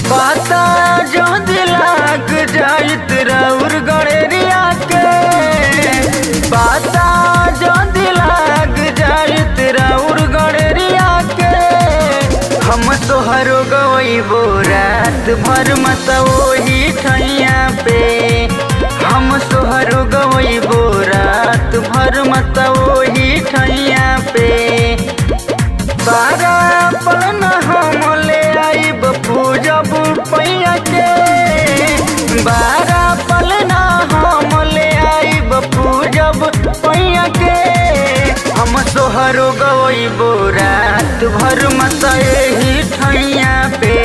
पता जो दिलाग जाइत रउर गड़ेरिया के, पता जो दिलाग जाइत रउर गड़ेरिया के। हम तोहरो गवैबो रात भर मत ओही ठैया पे, हम तोहरो गवैबो रात भर मत ओही ठैया पे। बारा पलना हम ले आइब पूजब पैया के, बारा पलना हम ले आइब पूजब पैया के। हम तोहरो गवैबो रात भर मत एही ठैया पे,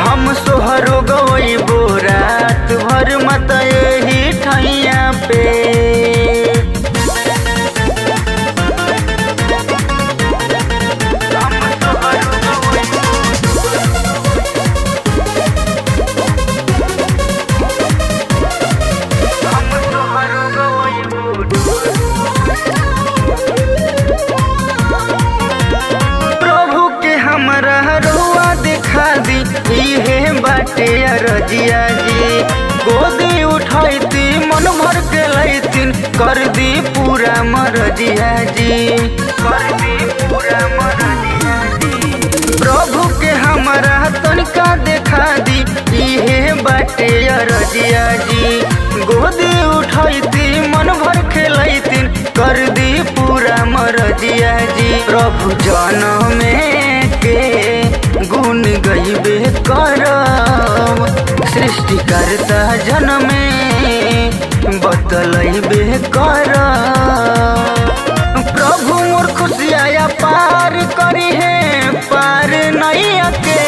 हम तोहरो गवैबो रात भर मत एही ठैया पे। इहे बाटे रजिया जी, गोदी उठैती मन भर के लैतिन, कर दी पूरा मरजिया जी, कर दी पूरा मरजिया जी। प्रभु के हमारा तनिका देखा दी, इहे बाटे रजिया जी, गोदी उठैती मन भर के लैतिन, कर दी पूरा मरजिया जी। प्रभु जन्म में के गुण गईबे करब, सृष्टिकर्ता जन्म में बतलैबे करब। प्रभु मोर खुशिया पार करी है पार नैया के,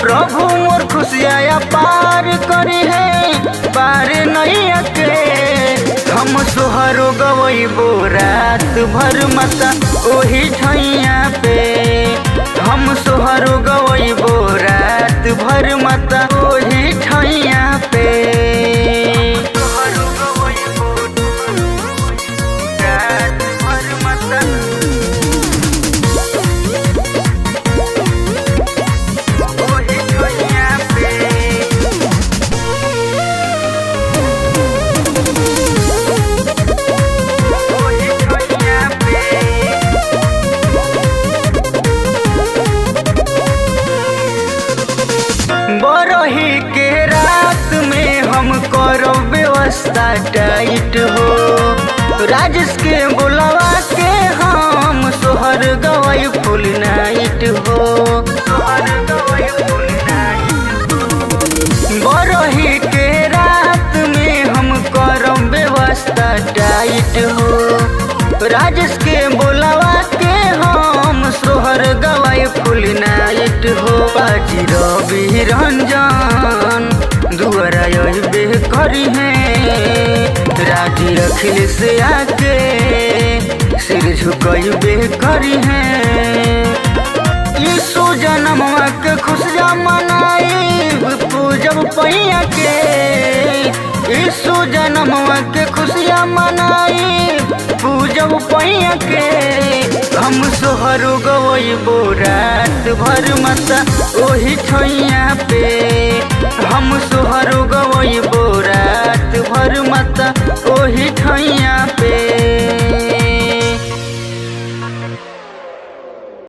प्रभु मोर खुशिया पार करी है पार नैया के। हम तोहरो गवैबो रात भर मत ओही ठैया पे, हम तोहरो गवैबो रात भर मत ओही ठैया पे। रात भर मत ओही ठैया पे। बरही के रात में हम करो व्यवस्था टाइट हो, राजेश के बुलावा के हम सोहर गवाई फुल नाइट हो, सोहर गवाई फुल नाइट हो। बरही के रात में हम करो व्यवस्था टाइट हो, राजेश के बुलावा के हम सोहर गवाई फुल नाइट हो। पाजी रवि रंजन दुआरा अइबे करी है, राजी अखिल से आके सिर झुकइबे करी है। यीशु जन्मवा के खुशियाँ मनाइब पूजब पैया के, यीशु जन्मवा के खुशियाँ मनाइब पूजब पैया के। हम तोहरो गवैबो रात भर मत ओही ठैया पे, हम तोहरो गवैबो रात भर मत ओही ठैया